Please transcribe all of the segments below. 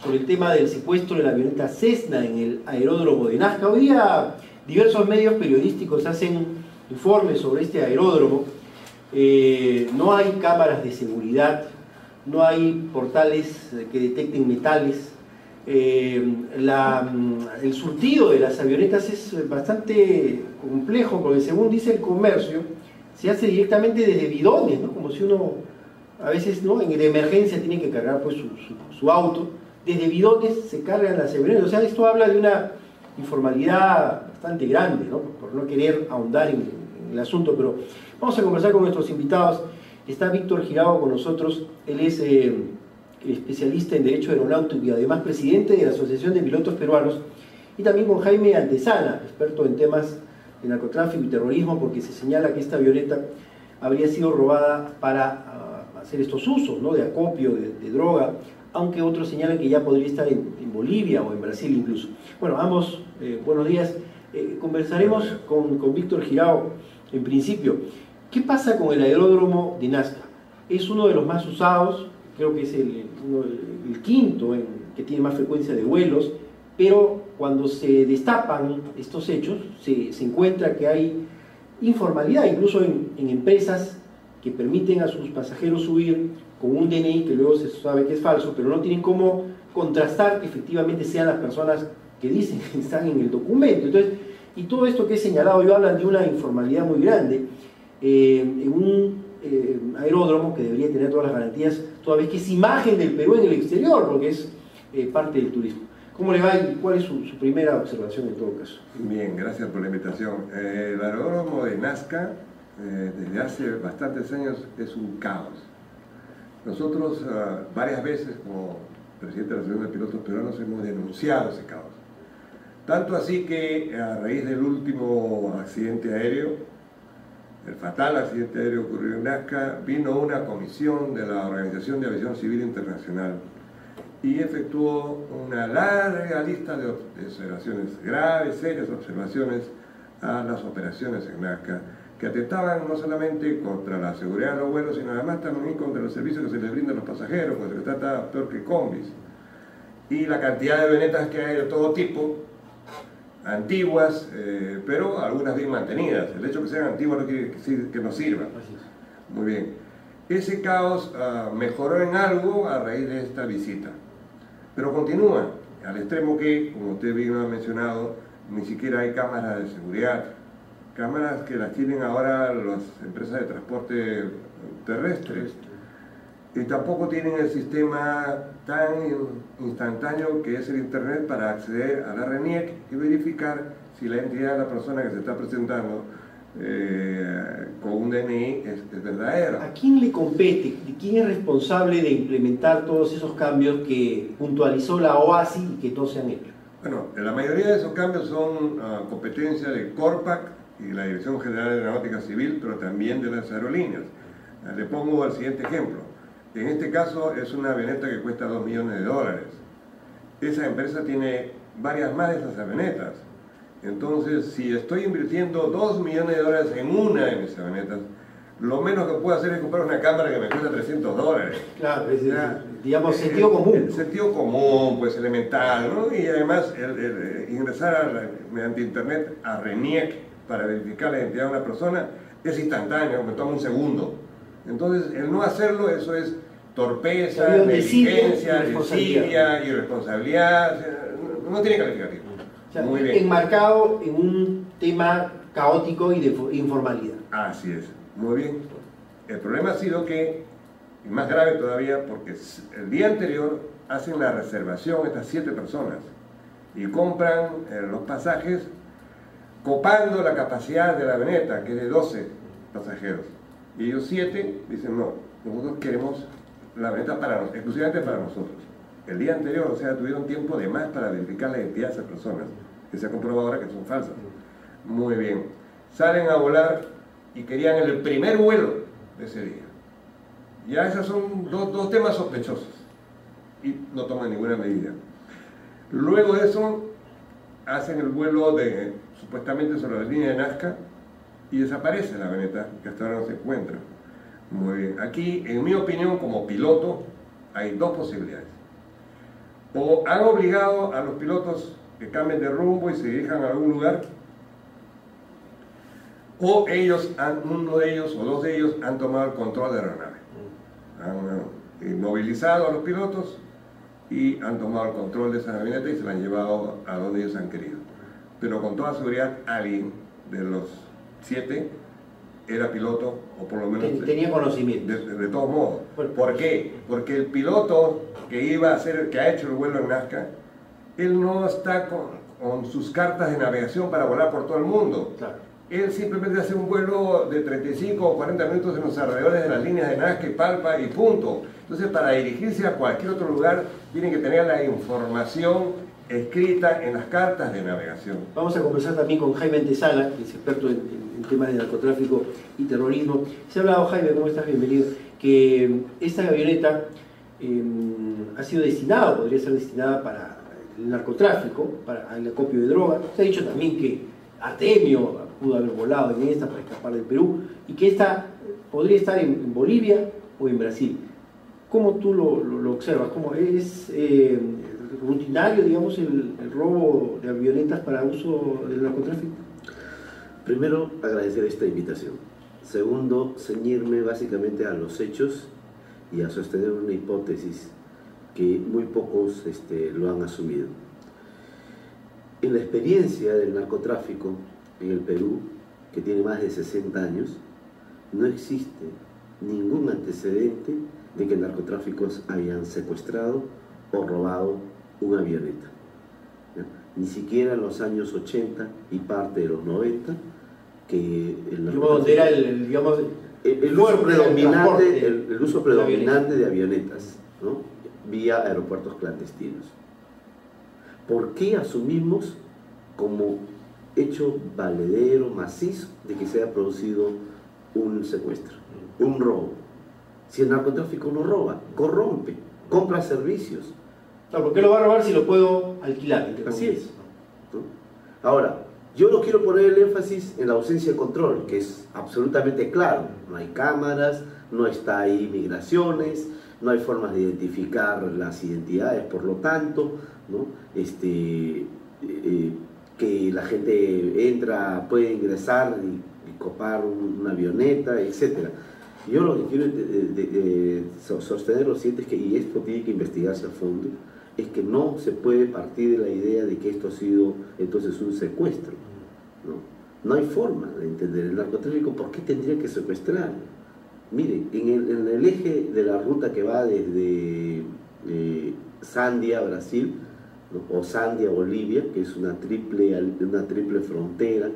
por el tema del secuestro de la avioneta Cessna en el aeródromo de Nazca. Hoy día diversos medios periodísticos hacen informes sobre este aeródromo. No hay cámaras de seguridad, no hay portales que detecten metales. El surtido de las avionetas es bastante complejo porque, según dice el comercio, se hace directamente desde bidones, ¿no? Como si uno a veces, ¿no?, de emergencia tiene que cargar pues su auto. Desde bidones se cargan las avionetas. O sea, esto habla de una informalidad bastante grande, ¿no?, por no querer ahondar en el asunto, pero vamos a conversar con nuestros invitados. Está Víctor Jirao con nosotros. Él es especialista en Derecho Aeronáutico y además presidente de la Asociación de Pilotos Peruanos, y también con Jaime Antesana, experto en temas de narcotráfico y terrorismo, porque se señala que esta avioneta habría sido robada para hacer estos usos, ¿no?, de acopio, de droga, aunque otros señalan que ya podría estar en Bolivia o en Brasil incluso. Bueno, ambos, buenos días. Conversaremos con Víctor Jirao. En principio, ¿qué pasa con el aeródromo de Nazca? Es uno de los más usados, creo que es el quinto que tiene más frecuencia de vuelos, pero cuando se destapan estos hechos, se encuentra que hay informalidad, incluso en empresas que permiten a sus pasajeros subir con un DNI que luego se sabe que es falso, pero no tienen cómo contrastar que efectivamente sean las personas que dicen que están en el documento. Entonces, y todo esto que he señalado, yo hablan de una informalidad muy grande en un aeródromo que debería tener todas las garantías, toda vez que es imagen del Perú en el exterior, porque es parte del turismo. ¿Cómo le va y cuál es su primera observación en todo caso? Bien, gracias por la invitación. El aeródromo de Nazca, desde hace bastantes años, es un caos. Nosotros varias veces, como presidente de la Asociación de Pilotos Peruanos, hemos denunciado ese caos. Tanto así que, a raíz del último accidente aéreo, el fatal accidente aéreo ocurrido en Nazca, vino una comisión de la Organización de Aviación Civil Internacional y efectuó una larga lista de observaciones, graves, serias observaciones a las operaciones en Nazca, que atentaban no solamente contra la seguridad de los vuelos, sino además también contra los servicios que se les brindan a los pasajeros, porque se trata peor que combis. Y la cantidad de avionetas que hay de todo tipo, antiguas, pero algunas bien mantenidas. El hecho de que sean antiguas no quiere decir que no sirvan. Muy bien. Ese caos mejoró en algo a raíz de esta visita, pero continúa, al extremo que, como usted bien ha mencionado, ni siquiera hay cámaras de seguridad. Cámaras que las tienen ahora las empresas de transporte terrestre. Y tampoco tienen el sistema tan instantáneo que es el Internet para acceder a la RENIEC y verificar si la identidad de la persona que se está presentando con un DNI es verdadera. ¿A quién le compete? ¿Quién es responsable de implementar todos esos cambios que puntualizó la OASI y que todos se han hecho? Bueno, la mayoría de esos cambios son competencia de Corpac y la Dirección General de Aeronáutica Civil, pero también de las aerolíneas. Le pongo el siguiente ejemplo. En este caso es una avioneta que cuesta $2 millones. Esa empresa tiene varias más de esas avionetas. Entonces, si estoy invirtiendo $2 millones en una de mis avionetas, lo menos que puedo hacer es comprar una cámara que me cuesta $300. Claro, es digamos, sentido común. Sentido común, pues elemental, ¿no? Y además ingresar mediante internet a RENIEC para verificar la identidad de una persona es instantáneo, me toma un segundo. Entonces, el no hacerlo, eso es torpeza, negligencia, desidia, irresponsabilidad, no tiene calificativo. O sea, muy bien. Enmarcado en un tema caótico y de informalidad. Así es, muy bien. El problema ha sido que, y más grave todavía, porque el día anterior hacen la reservación estas 7 personas y compran los pasajes copando la capacidad de la avioneta, que es de 12 pasajeros. Y ellos 7 dicen, no, nosotros queremos la avioneta exclusivamente para nosotros. El día anterior, o sea, tuvieron tiempo de más para verificar la identidad de esas personas, que se ha comprobado ahora que son falsas. Muy bien. Salen a volar y querían el primer vuelo de ese día. Ya esos son dos temas sospechosos y no toman ninguna medida. Luego de eso, hacen el vuelo supuestamente sobre la línea de Nazca y desaparece la avioneta, que hasta ahora no se encuentra. Muy bien. Aquí, en mi opinión, como piloto, hay dos posibilidades. o han obligado a los pilotos que cambien de rumbo y se dirijan a algún lugar, o uno de ellos o dos de ellos han tomado el control de la aeronave. Han inmovilizado a los pilotos y han tomado el control de esa avioneta y se la han llevado a donde ellos han querido. Pero con toda seguridad alguien de los 7 era piloto, o por lo menos tenía conocimiento. De todos modos. ¿Por qué? Porque el piloto que ha hecho el vuelo en Nazca, él no está con sus cartas de navegación para volar por todo el mundo. Claro. Él simplemente hace un vuelo de 35 o 40 minutos en los alrededores de las líneas de Nazca y Palpa y punto. Entonces, para dirigirse a cualquier otro lugar, tienen que tener la información escrita en las cartas de navegación. Vamos a conversar también con Jaime Antesala, que es experto en temas de narcotráfico y terrorismo. Se ha hablado, Jaime, ¿cómo estás? Bienvenido. Que esta avioneta ha sido destinada, podría ser destinada para el narcotráfico, para el acopio de drogas. Se ha dicho también que Artemio pudo haber volado en esta para escapar del Perú y que esta podría estar en Bolivia o en Brasil. ¿Cómo tú lo observas? ¿Cómo es rutinario, digamos, el robo de avionetas para uso del narcotráfico? Primero, agradecer esta invitación. Segundo, ceñirme básicamente a los hechos y a sostener una hipótesis que muy pocos lo han asumido. En la experiencia del narcotráfico en el Perú, que tiene más de 60 años, no existe ningún antecedente de que narcotráficos hayan secuestrado o robado una avioneta. ¿Ya? Ni siquiera en los años 80 y parte de los 90, que el narcotráfico era el uso predominante de avionetas, ¿no? Vía aeropuertos clandestinos. ¿Por qué asumimos como hecho valedero, macizo, de que se haya producido un secuestro, un robo? Si el narcotráfico no roba, corrompe, compra servicios. Claro, ¿por qué lo va a robar si lo puedo alquilar? Así es, ¿no? Ahora, yo no quiero poner el énfasis en la ausencia de control, que es absolutamente claro. No hay cámaras, no está ahí migraciones, no hay formas de identificar las identidades, por lo tanto, ¿no? Que la gente puede ingresar y copar una avioneta, etc. Yo lo que quiero sostener lo siguiente es que, y esto tiene que investigarse a fondo, es que no se puede partir de la idea de que esto ha sido entonces un secuestro, ¿no? No hay forma de entender el narcotráfico. ¿Por qué tendría que secuestrar? Mire, en el eje de la ruta que va desde Sandia, Brasil, ¿no? O Sandia, Bolivia, que es una triple frontera,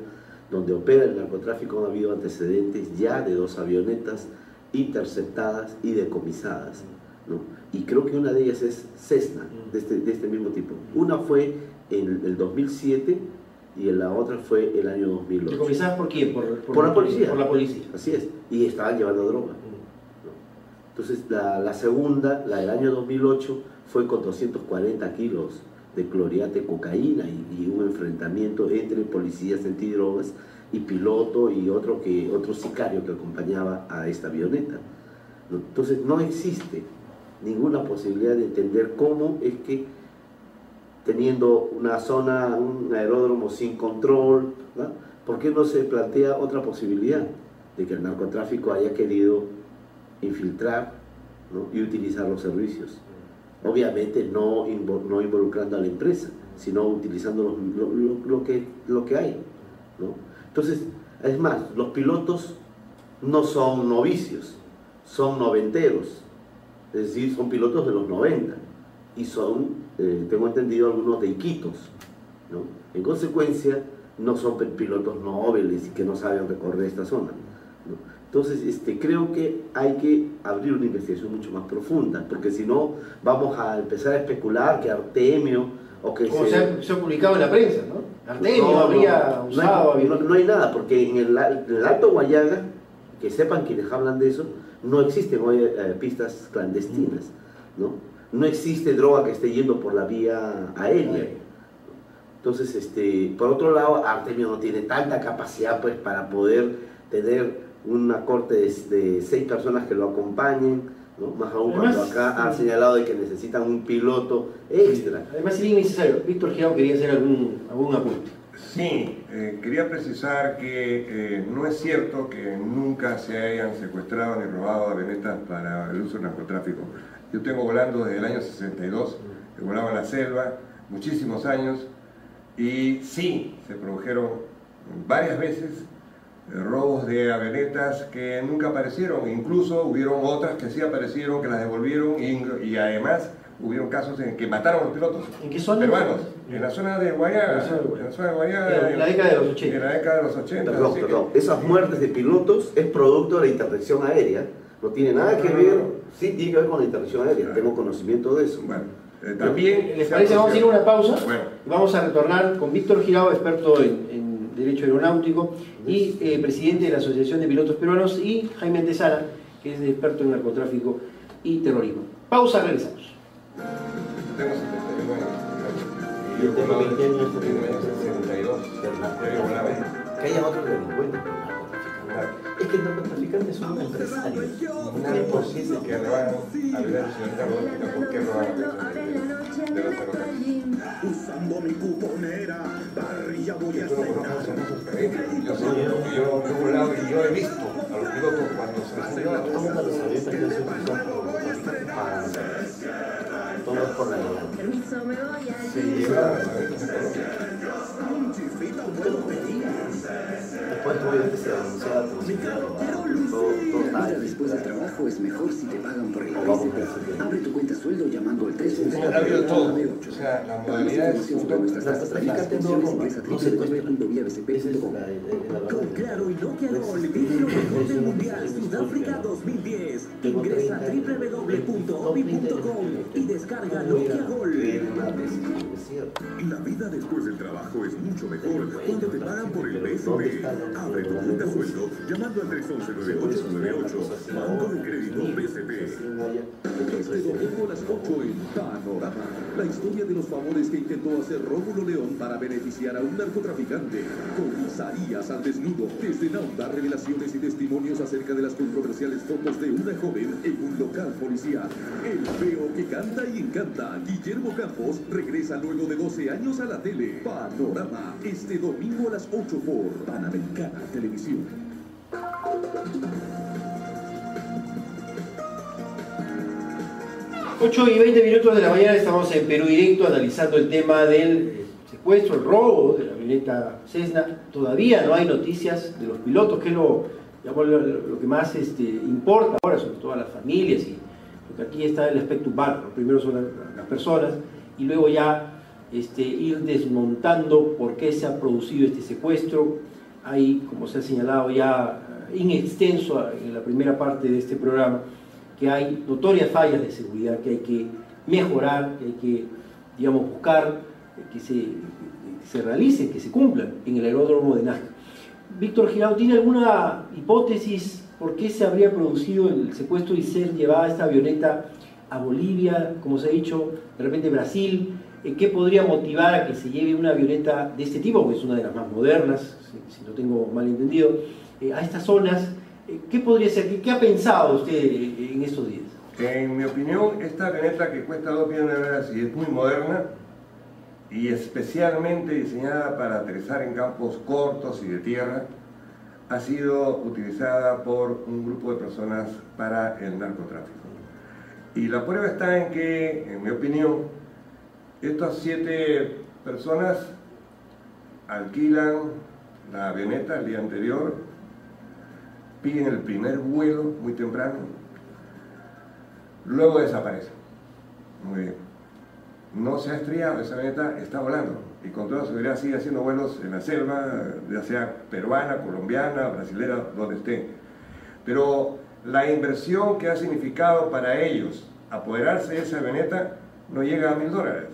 donde opera el narcotráfico, ha habido antecedentes ya de 2 avionetas interceptadas y decomisadas, ¿no? Y creo que una de ellas es Cessna, de este mismo tipo. Una fue en el 2007 y la otra fue el año 2008. ¿Decomisadas por quién? Por la policía. Por la policía. Así es. Y estaban llevando droga, ¿no? Entonces la segunda, la del año 2008, fue con 240 kilos de clorhidrato de cocaína y un enfrentamiento entre policías antidrogas y piloto y otro sicario que acompañaba a esta avioneta, ¿no? Entonces no existe ninguna posibilidad de entender cómo es que, teniendo una zona, un aeródromo sin control, ¿no? ¿Por qué no se plantea otra posibilidad de que el narcotráfico haya querido infiltrar, ¿no? Y utilizar los servicios? Obviamente no involucrando a la empresa, sino utilizando lo que hay, ¿no? Entonces, es más, los pilotos no son novicios, son noventeros, es decir, son pilotos de los 90 y son, tengo entendido, algunos de Iquitos, ¿no? En consecuencia, no son pilotos nobles y que no saben recorrer esta zona, ¿no? Entonces, creo que hay que abrir una investigación mucho más profunda, porque si no, vamos a empezar a especular que Artemio o que como se ha publicado en la prensa, ¿no? Artemio habría usado... No hay nada, porque en el Alto Guayaga, que sepan quienes hablan de eso, no existen hoy pistas clandestinas, ¿no? No existe droga que esté yendo por la vía aérea. Entonces, por otro lado, Artemio no tiene tanta capacidad, pues, para poder tener una corte de 6 personas que lo acompañen, ¿no? Más aún cuando acá han señalado de que necesitan un piloto extra. Además, sería innecesario. Víctor Girao quería hacer algún apunte. Sí, quería precisar que no es cierto que nunca se hayan secuestrado ni robado avionetas para el uso del narcotráfico. Yo tengo volando desde el año 62, que volaba en la selva, muchísimos años, y sí, se produjeron varias veces robos de avionetas que nunca aparecieron, incluso hubieron otras que sí aparecieron, que las devolvieron y además hubieron casos en que mataron a los pilotos. ¿En qué zona? Peruanos, en la zona de Guayaga, en la década de los 80. En la década de los 80. Perdón. Esas muertes de pilotos es producto de la interdicción aérea, no tiene nada que ver, sí tiene que ver con la interdicción aérea, tengo conocimiento de eso. Bueno, también... ¿Les parece? Vamos a ir a una pausa. Bueno. Y vamos a retornar con Víctor Girao, experto en Derecho Aeronáutico y presidente de la Asociación de Pilotos Peruanos, y Jaime Antesana, que es experto en narcotráfico y terrorismo. Pausa, regresamos. Tengo 79 años. Yo tengo 20 años. En el año 62. Yo volaba ahí. Que haya otro delincuente. Es que el narcotraficante es un empresario. ¿Por qué se que roban aviones, señorita Rodríguez? ¿Por qué roban aviones de los aeropuertos? Usando mi cuponera, parrilla voy a Yo no conozco esos experiencias. Yo sé, porque yo he volado y yo he visto a los pilotos cuando se les llevan. ¿Cómo están los aviones que se utilizan para todo es por la legal? Se llevaban los aviones en Colombia. Después obviamente se anunciaba Después del trabajo es mejor si te pagan por el Vamos BCP. Abre tu cuenta sueldo llamando al 311. Ha habido todo. O sea, la modalidad es Con Claro y Nokia Gol, vive lo mejor del Mundial Sudáfrica 2010. Ingresa a www.obi.com y descarga Nokia Gol. La vida después del trabajo es mucho mejor cuando te pagan por el BCP. Abre tu cuenta sueldo llamando al 311-9898. Banco de Crédito BCP. Este domingo a las 8 en Panorama. La historia de los favores que intentó hacer Rómulo León para beneficiar a un narcotraficante. Con Isaías al desnudo. Desde Naunda, revelaciones y testimonios acerca de las controversiales fotos de una joven en un local policial. El feo que canta y encanta. Guillermo Campos regresa luego de 12 años a la tele. Panorama. Este domingo a las 8 por Panamericana Televisión. 8:20 de la mañana, estamos en Perú Directo analizando el tema del secuestro, el robo de la avioneta Cessna. Todavía no hay noticias de los pilotos, que es lo que más importa ahora, sobre todo a las familias, y porque aquí está el aspecto humano. Primero son las personas y luego ya ir desmontando por qué se ha producido este secuestro. Hay, como se ha señalado ya in extenso en la primera parte de este programa, que hay notorias fallas de seguridad que hay que mejorar, que hay que, digamos, buscar que se realicen, que se cumplan en el aeródromo de Nazca. Víctor Girao, ¿tiene alguna hipótesis por qué se habría producido el secuestro y ser llevada esta avioneta a Bolivia, como se ha dicho, de repente Brasil? ¿Qué podría motivar a que se lleve una avioneta de este tipo, que es una de las más modernas, si no tengo mal entendido, a estas zonas? ¿Qué podría ser? ¿Qué ha pensado usted en estos días? En mi opinión, esta avioneta que cuesta 2 millones de dólares y es muy moderna y especialmente diseñada para aterrizar en campos cortos y de tierra, ha sido utilizada por un grupo de personas para el narcotráfico. Y la prueba está en que, en mi opinión, estas 7 personas alquilan la avioneta el día anterior, piden el primer vuelo muy temprano, luego desaparecen. Muy bien. No se ha estrellado, esa avioneta está volando y con toda seguridad sigue haciendo vuelos en la selva, ya sea peruana, colombiana, brasilera, donde esté. Pero la inversión que ha significado para ellos apoderarse de esa avioneta no llega a $1.000.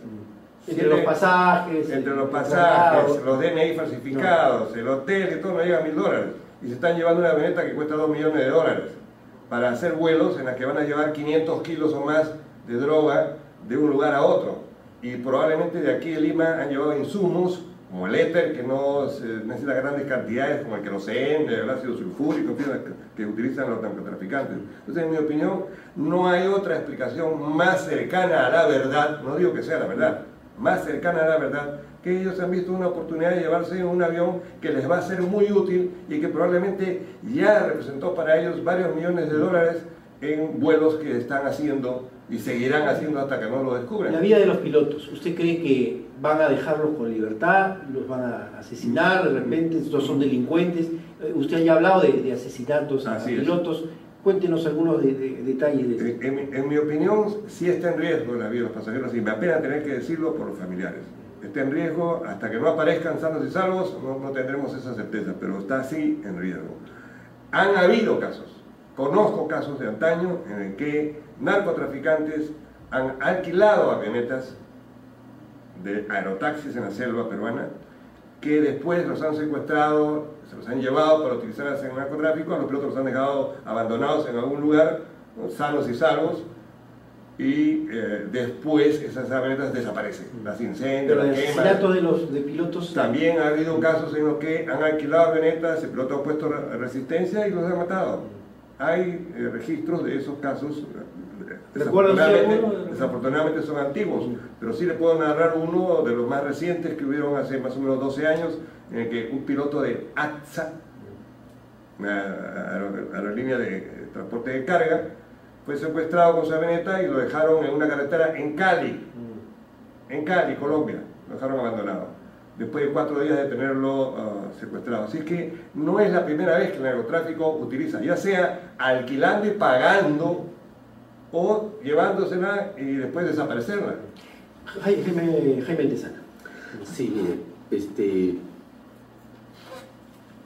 Entre los pasajes, los DNI falsificados, el hotel y todo no llega a $1.000. Y se están llevando una avioneta que cuesta 2 millones de dólares para hacer vuelos en las que van a llevar 500 kilos o más de droga de un lugar a otro. Y probablemente de aquí de Lima han llevado insumos como el éter, que no se necesita grandes cantidades, como el queroseno, el ácido sulfúrico, en fin, que utilizan los narcotraficantes. Entonces, en mi opinión, no hay otra explicación más cercana a la verdad, no digo que sea la verdad, más cercana a la verdad, que ellos han visto una oportunidad de llevarse un avión que les va a ser muy útil y que probablemente ya representó para ellos varios millones de dólares en vuelos que están haciendo y seguirán haciendo hasta que no lo descubran. La vida de los pilotos, ¿usted cree que van a dejarlos con libertad? ¿Los van a asesinar de repente? ¿Estos son delincuentes? Usted ya ha hablado de asesinatos a pilotos. Cuéntenos algunos detalles de eso. En mi opinión, sí está en riesgo la vida de los pasajeros y me apena tener que decirlo por los familiares. Está en riesgo, hasta que no aparezcan sanos y salvos, no tendremos esa certeza, pero está así en riesgo. Han habido casos, conozco casos de antaño en el que narcotraficantes han alquilado avionetas de aerotaxis en la selva peruana, que después los han secuestrado, se los han llevado para utilizarlas en narcotráfico, a los pilotos los han dejado abandonados en algún lugar, sanos y salvos, y después esas avionetas desaparecen, las incendian, las queman. ¿Asesinatos de pilotos? También ha habido casos en los que han alquilado avionetas, el piloto ha puesto resistencia y los han matado. Hay registros de esos casos, desafortunadamente son antiguos, pero sí le puedo narrar uno de los más recientes que hubieron hace más o menos 12 años, en el que un piloto de ATSA, una aerolínea de transporte de carga, fue secuestrado con su avioneta y lo dejaron en una carretera en Cali, Colombia, lo dejaron abandonado, después de 4 días de tenerlo secuestrado. Así que no es la primera vez que el narcotráfico utiliza, ya sea alquilando y pagando, o llevándosela y después desaparecerla. Jaime Antesana. Sí, mire,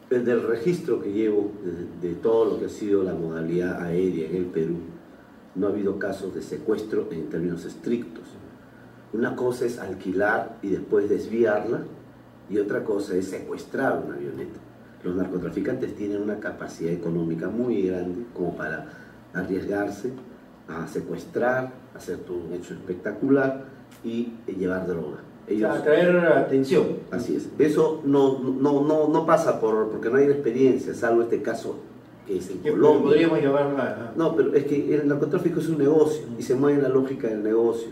desde el registro que llevo de todo lo que ha sido la modalidad aérea en el Perú, no ha habido casos de secuestro en términos estrictos. Una cosa es alquilar y después desviarla, y otra cosa es secuestrar una avioneta. Los narcotraficantes tienen una capacidad económica muy grande como para arriesgarse a secuestrar, hacer todo un hecho espectacular y llevar droga. Ellos, atraer atención. Así es. Eso no pasa porque no hay experiencia, salvo este caso que es en Colombia. Podríamos llamarla. No, pero es que el narcotráfico es un negocio y se mueve en la lógica del negocio.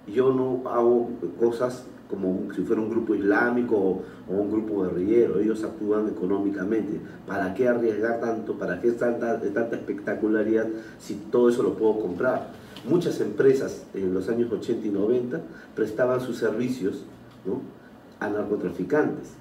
Yo no hago cosas como si fuera un grupo islámico o un grupo guerrillero. Ellos actúan económicamente. ¿Para qué arriesgar tanto? ¿Para qué tanta espectacularidad si todo eso lo puedo comprar? Muchas empresas en los años 80 y 90 prestaban sus servicios, ¿no?, a narcotraficantes.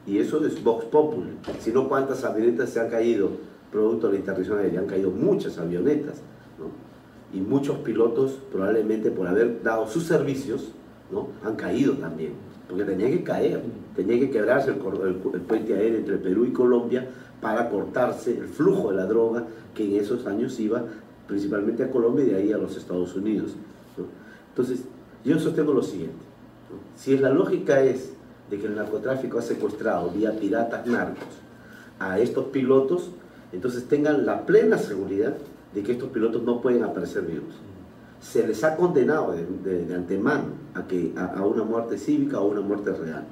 Y eso es Vox Populi. Si no, ¿cuántas avionetas se han caído producto de la interdicción aérea? Han caído muchas avionetas, ¿no? Y muchos pilotos probablemente por haber dado sus servicios, ¿no?, han caído también, porque tenía que caer, tenía que quebrarse el puente aéreo entre Perú y Colombia para cortarse el flujo de la droga que en esos años iba principalmente a Colombia y de ahí a los Estados Unidos, ¿no? Entonces, yo sostengo lo siguiente, ¿no? Si la lógica es de que el narcotráfico ha secuestrado vía piratas narcos a estos pilotos, entonces tengan la plena seguridad de que estos pilotos no pueden aparecer vivos. Se les ha condenado de antemano a una muerte cívica o una muerte real,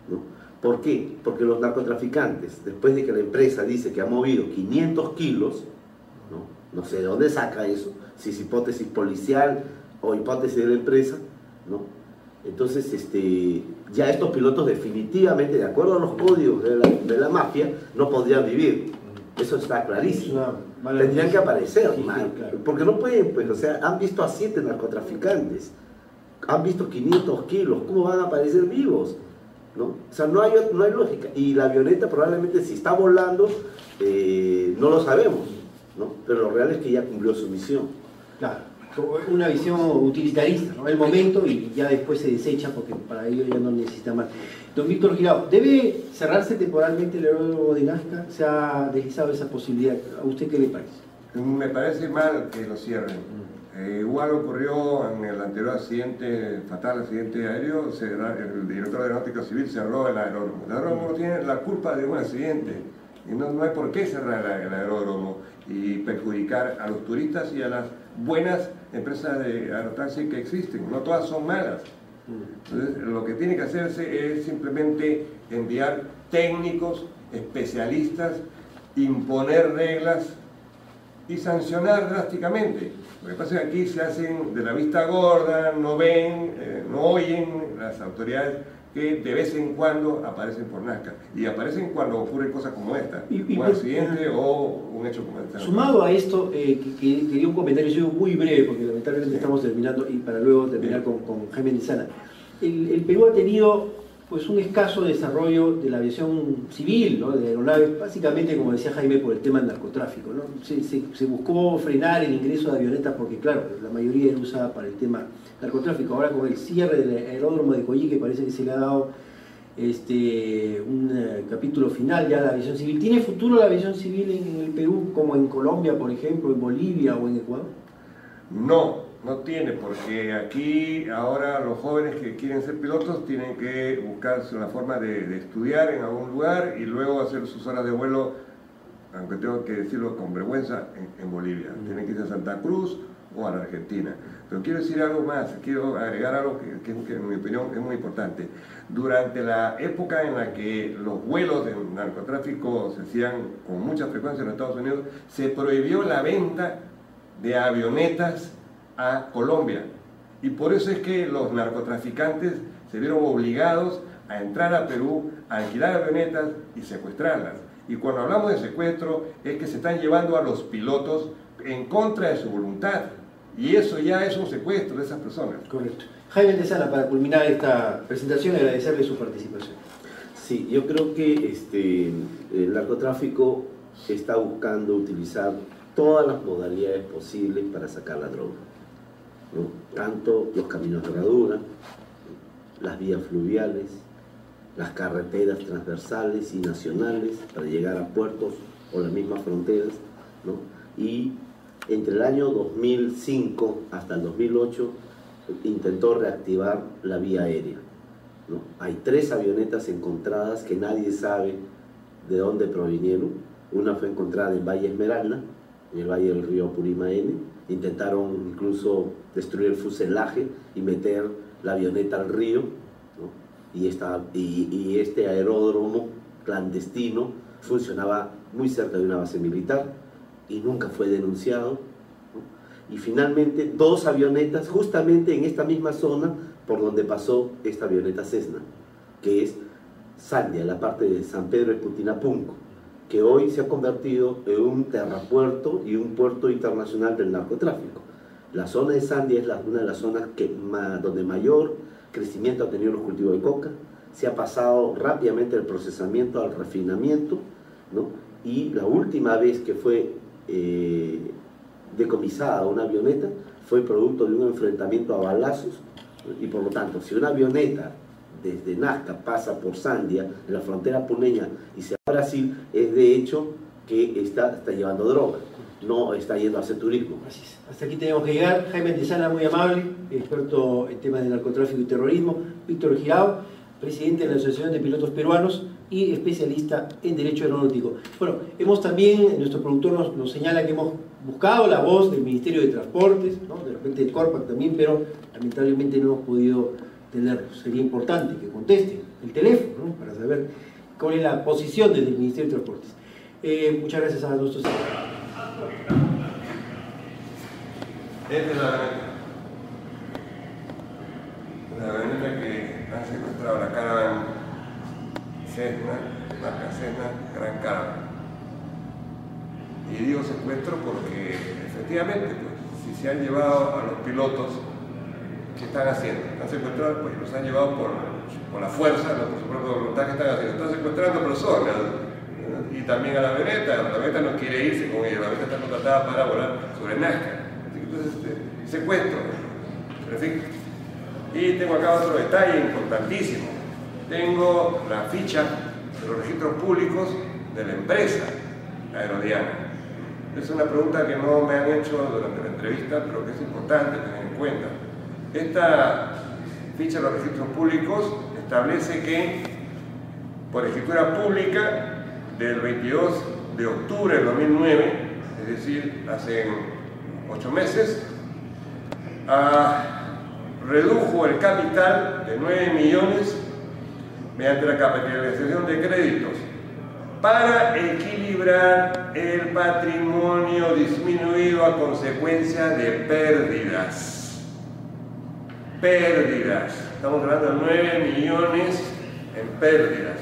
¿no? ¿Por qué? Porque los narcotraficantes, después de que la empresa dice que ha movido 500 kilos, no sé de dónde saca eso, si es hipótesis policial o hipótesis de la empresa, ¿no? Entonces, ya estos pilotos definitivamente, de acuerdo a los códigos de la mafia, no podrían vivir. Eso está clarísimo. Tendrían que aparecer, sí, claro. Porque no pueden, pues, o sea, han visto a 7 narcotraficantes, han visto 500 kilos, ¿cómo van a aparecer vivos? ¿No? O sea, no hay lógica. Y la avioneta probablemente si está volando, no lo sabemos, ¿no? Pero lo real es que ya cumplió su misión. Claro, una visión utilitarista, ¿no? El momento y ya después se desecha porque para ello ya no necesita más. Don Víctor Girao, ¿debe cerrarse temporalmente el aeródromo de Nazca? ¿Se ha deslizado esa posibilidad? ¿A usted qué le parece? Me parece mal que lo cierren. Igual ocurrió en el anterior accidente, fatal accidente aéreo, el director de Aeronáutica Civil cerró el aeródromo. El aeródromo tiene la culpa de un accidente y no hay por qué cerrar el aeródromo y perjudicar a los turistas y a las buenas empresas de aerotaxi que existen. No todas son malas. Entonces, lo que tiene que hacerse es simplemente enviar técnicos, especialistas, imponer reglas y sancionar drásticamente. Lo que pasa es que aquí se hacen de la vista gorda, no ven, no oyen las autoridades que de vez en cuando aparecen por Nazca, y aparecen cuando ocurre cosas como esta, un accidente o un hecho como este. Sumado a esto, quería un comentario muy breve, porque lamentablemente estamos terminando, y para luego terminar con Jaime Lizana. El Perú ha tenido pues un escaso desarrollo de la aviación civil, ¿no? De aeronaves, básicamente, como decía Jaime, por el tema del narcotráfico, ¿no? Se buscó frenar el ingreso de avionetas porque, claro, la mayoría era usada para el tema narcotráfico. Ahora, con el cierre del aeródromo de Coyique, parece que se le ha dado un capítulo final ya a la aviación civil. ¿Tiene futuro la aviación civil en el Perú, como en Colombia, por ejemplo, en Bolivia o en Ecuador? No tiene, porque aquí ahora los jóvenes que quieren ser pilotos tienen que buscarse una forma de estudiar en algún lugar y luego hacer sus horas de vuelo, aunque tengo que decirlo con vergüenza, en Bolivia. Tienen que irse a Santa Cruz o a la Argentina. Pero quiero decir algo más, quiero agregar algo que en mi opinión es muy importante. Durante la época en la que los vuelos de narcotráfico se hacían con mucha frecuencia en los Estados Unidos, se prohibió la venta de avionetas a Colombia, y por eso es que los narcotraficantes se vieron obligados a entrar a Perú, a alquilar avionetas y secuestrarlas. Y cuando hablamos de secuestro es que se están llevando a los pilotos en contra de su voluntad, y eso ya es un secuestro de esas personas. Correcto. Jaime Lezana, para culminar esta presentación, agradecerle su participación. Sí, yo creo que el narcotráfico está buscando utilizar todas las modalidades posibles para sacar la droga, ¿no? Tanto los caminos de herradura, las vías fluviales, las carreteras transversales y nacionales para llegar a puertos o las mismas fronteras, ¿no? Y entre el año 2005 hasta el 2008 intentó reactivar la vía aérea, ¿no? Hay 3 avionetas encontradas que nadie sabe de dónde provinieron. Una fue encontrada en Valle Esmeralda, en el valle del río Apurimaene. Intentaron incluso destruir el fuselaje y meter la avioneta al río, ¿no? Y este aeródromo clandestino funcionaba muy cerca de una base militar y nunca fue denunciado, ¿no? Y finalmente 2 avionetas justamente en esta misma zona por donde pasó esta avioneta Cessna, que es Sandia, la parte de San Pedro de Putinapunco, que hoy se ha convertido en un terrapuerto y un puerto internacional del narcotráfico. La zona de Sandia es una de las zonas donde mayor crecimiento ha tenido los cultivos de coca. Se ha pasado rápidamente del procesamiento al refinamiento, ¿no? Y la última vez que fue decomisada una avioneta fue producto de un enfrentamiento a balazos, ¿no? Y por lo tanto, si una avioneta desde Nazca pasa por Sandia, en la frontera puneña, y se va a Brasil, es de hecho que está llevando droga, no está yendo a hacer turismo. Así es. Hasta aquí tenemos que llegar. Jaime Lezana, muy amable, experto en temas de narcotráfico y terrorismo. Víctor Girao, presidente de la Asociación de Pilotos Peruanos y especialista en Derecho Aeronáutico. Bueno, hemos también, nuestro productor nos señala que hemos buscado la voz del Ministerio de Transportes, ¿no? De repente del Corpac también, pero lamentablemente no hemos podido tenerlo. Sería importante que conteste el teléfono, ¿no? Para saber cuál es la posición desde el Ministerio de Transportes. Muchas gracias a nuestros... Esta es la avioneta que han secuestrado, la Caravan Cessna, marca Cessna, Gran Caravan. Y digo secuestro porque efectivamente, pues, si se han llevado a los pilotos, ¿qué están haciendo? Están secuestrados, pues los han llevado por la fuerza, no por su propia voluntad. ¿Qué están haciendo? Están secuestrando personas, ¿no? Y también a la avioneta no quiere irse con ella, la avioneta está contratada para volar sobre Nazca. Entonces, secuestro, en fin. Y tengo acá otro detalle importantísimo. Tengo la ficha de los registros públicos de la empresa Aerodiana. Es una pregunta que no me han hecho durante la entrevista, pero que es importante tener en cuenta. Esta ficha de los registros públicos establece que, por escritura pública del 22 de octubre del 2009, es decir, hace 8 meses, redujo el capital de 9 millones mediante la capitalización de créditos para equilibrar el patrimonio disminuido a consecuencia de pérdidas. Pérdidas. Estamos hablando de 9 millones en pérdidas.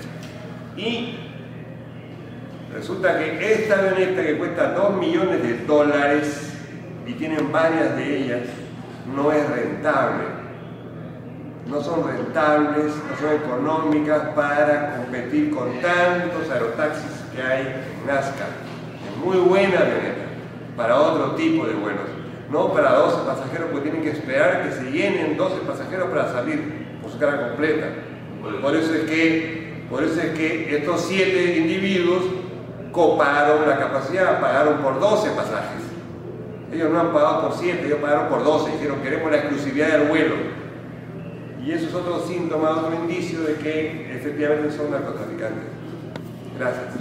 Y resulta que esta avioneta que cuesta $2 millones y tienen varias de ellas, no es rentable. No son rentables, no son económicas para competir con tantos aerotaxis que hay en Nazca. Es muy buena avioneta para otro tipo de vuelos, no para 12 pasajeros, porque tienen que esperar que se llenen 12 pasajeros para salir por su carga completa. Por eso es que estos 7 individuos coparon la capacidad, pagaron por 12 pasajes. Ellos no han pagado por 7, ellos pagaron por 12, dijeron queremos la exclusividad del vuelo. Y eso es otro síntoma, otro indicio de que efectivamente son narcotraficantes. Gracias.